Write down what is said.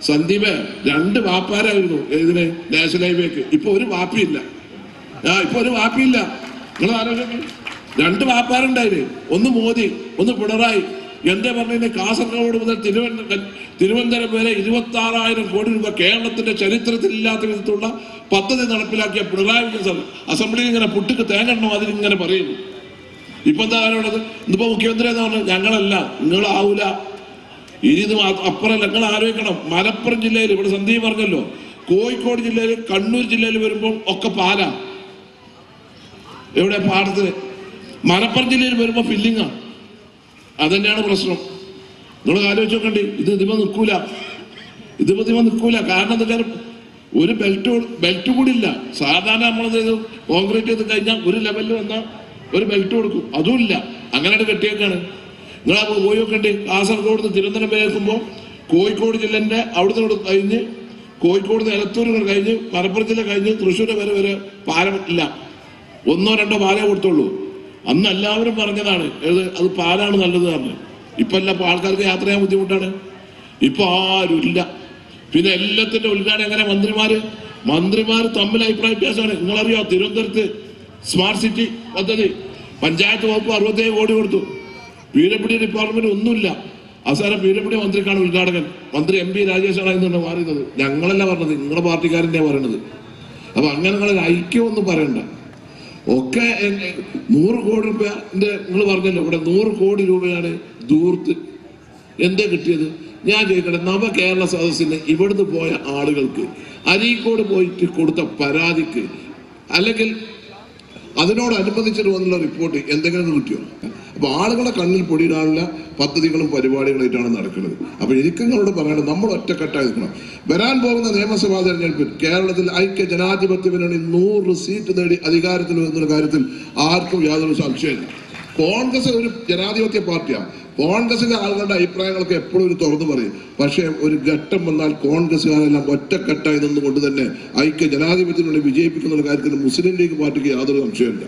സന്ദീപ് 2 വാപ്പാരായിരുന്നു ഇതിന് നാഷണൽ ഹൈവേക്ക്. ഇപ്പൊ ഒരു വാപ്പിയില്ല. ഇപ്പൊ ഒരു വാപ്പിയില്ല. നിങ്ങൾ ആലോചിക്കണം, 2 വാപ്പാരുണ്ടായിന്. ഒന്ന് മോദി, ഒന്ന് പിണറായി. എന്റെ പറഞ്ഞ കാസർഗോഡ് മുതൽ തിരുവനന്തപുരം വരെ 26,000 കോടി രൂപ കേരളത്തിന്റെ ചരിത്രത്തിൽ ഇല്ലാത്ത വിധത്തിലുള്ള പദ്ധതി നടപ്പിലാക്കിയ പിണറായി വിജയൻ അസംബ്ലിയിൽ ഇങ്ങനെ പുട്ടിക്ക് തേങ്ങണോ അതിലിങ്ങനെ പറയുന്നു. ഇപ്പൊ എന്താ കാരണമുള്ളത്? ഇന്നിപ്പോ മുഖ്യമന്ത്രി എന്താ പറഞ്ഞത്? ഞങ്ങളല്ല, നിങ്ങളാവൂല. ഇനി ഇത് അപ്പുറമല്ല. നിങ്ങൾ ആലോചിക്കണം, മലപ്പുറം ജില്ലയിൽ ഇവിടെ സന്ദീപ് പറഞ്ഞല്ലോ, കോഴിക്കോട് ജില്ലയിൽ, കണ്ണൂർ ജില്ലയിൽ വരുമ്പോൾ ഒക്കെ പാലാ. എവിടെ? പാടത്തിന്. മലപ്പുറം ജില്ലയിൽ വരുമ്പോൾ ഫില്ലിങ്ങാണ്. അതന്നെയാണ് പ്രശ്നം. നിങ്ങൾ ആലോചിച്ച് നോക്കണ്ടേ, ഇതിപ്പോ നിൽക്കൂല. ഇതിപ്പോ നിൽക്കൂല. കാരണം എന്താ വെച്ചാൽ ഒരു ബെൽറ്റ് കൂടി ഇല്ല. സാധാരണ നമ്മളത് കോൺക്രീറ്റ് ചെയ്ത് കഴിഞ്ഞാൽ ഒരു ലെവലിൽ വന്നാൽ ഒരു ബെൽറ്റ് കൊടുക്കും, അതും ഇല്ല. അങ്ങനെ കെട്ടിയേക്കാണ്. നിങ്ങൾ പോയി നോക്കണ്ടേ, കാസർഗോഡ് നിന്ന് തിരുവനന്തപുരം വരെ എത്തുമ്പോൾ കോഴിക്കോട് ജില്ലന്റെ അവിടുന്ന് കഴിഞ്ഞ് കോഴിക്കോട് നിന്ന് എലത്തൂർ കഴിഞ്ഞ് മലപ്പുറം ജില്ല കഴിഞ്ഞ് തൃശ്ശൂർ വരെ പാലം ഇല്ല. 1-2 പാലേ കൊടുത്തുള്ളൂ. അന്ന് എല്ലാവരും പറഞ്ഞതാണ് അത് പാലാണ് നല്ലത് പറഞ്ഞു. ഇപ്പൊ അല്ല, ആൾക്കാർക്ക് യാത്ര ചെയ്യാൻ ബുദ്ധിമുട്ടാണ്. ഇപ്പൊ ആരുമില്ല. പിന്നെ എല്ലാത്തിന്റെ ഉദ്ഘാടനം എങ്ങനെ? മന്ത്രിമാര് തമ്മിൽ അഭിപ്രായ വ്യത്യാസമാണ്. നിങ്ങളറിയോ, തിരുവനന്തപുരത്ത് സ്മാർട്ട് സിറ്റി പദ്ധതി പഞ്ചായത്ത് വകുപ്പ് 67 കോടി കൊടുത്തു. PWD ഡിപ്പാർട്ട്മെന്റ് ഒന്നുമില്ല. അവസാനം PWD മന്ത്രിക്കാണ് ഉദ്ഘാടകൻ. മന്ത്രി MP രാജേഷാണ് ഇന്നുണ്ട് മാറിയത്. ഞങ്ങളല്ല പറഞ്ഞത്, നിങ്ങളുടെ പാർട്ടിക്കാരൻ്റെ പറയണത്. അപ്പൊ അങ്ങനെ നിങ്ങളൊരു ഐക്യമൊന്നും പറയണ്ട. ഒക്കെ 100 കോടി രൂപന്റെ നിങ്ങൾ പറഞ്ഞല്ലോ, ഇവിടെ 100 കോടി രൂപയാണ് ദൂർത്ത്. എന്താ കിട്ടിയത്? ഞാൻ ചോദിക്കട്ടെ, നവകേരള സദസ്സിന് ഇവിടുന്ന് പോയ ആളുകൾക്ക് അരീക്കോട് പോയിട്ട് കൊടുത്ത പരാതിക്ക് അല്ലെങ്കിൽ അതിനോടനുബന്ധിച്ചിട്ട് വന്നുള്ള റിപ്പോർട്ട് എന്തെങ്കിലും കിട്ടിയോ? അപ്പൊ ആളുകളെ കണ്ണിൽ പൊടിയിടാനുള്ള പദ്ധതികളും പരിപാടികളായിട്ടാണ് നടക്കുന്നത്. അപ്പൊ എനിക്ക് നിങ്ങളോട് പറയണം, നമ്മൾ ഒറ്റക്കെട്ടായി നിൽക്കണം. വരാൻ പോകുന്ന നിയമസഭാ തെരഞ്ഞെടുപ്പിൽ കേരളത്തിൽ ഐക്യ ജനാധിപത്യ മുന്നണി 100 സീറ്റ് നേടി അധികാരത്തിൽ വരുന്ന കാര്യത്തിൽ ആർക്കും യാതൊരു സംശയമില്ല. കോൺഗ്രസ് ഒരു ജനാധിപത്യ പാർട്ടിയാണ്. കോൺഗ്രസിന്റെ ആളുകളുടെ അഭിപ്രായങ്ങളൊക്കെ എപ്പോഴും ഒരു തുറന്നു പറയും. പക്ഷേ ഒരു ഘട്ടം വന്നാൽ കോൺഗ്രസ്സുകാരെല്ലാം ഒറ്റക്കെട്ടായി നിന്നുകൊണ്ട് തന്നെ ഐക്യ ജനാധിപത്യത്തിനുള്ളിൽ വിജയിപ്പിക്കുന്ന കാര്യത്തിൽ മുസ്ലിം ലീഗ് പാർട്ടിക്ക് യാതൊരു സംശയമില്ല.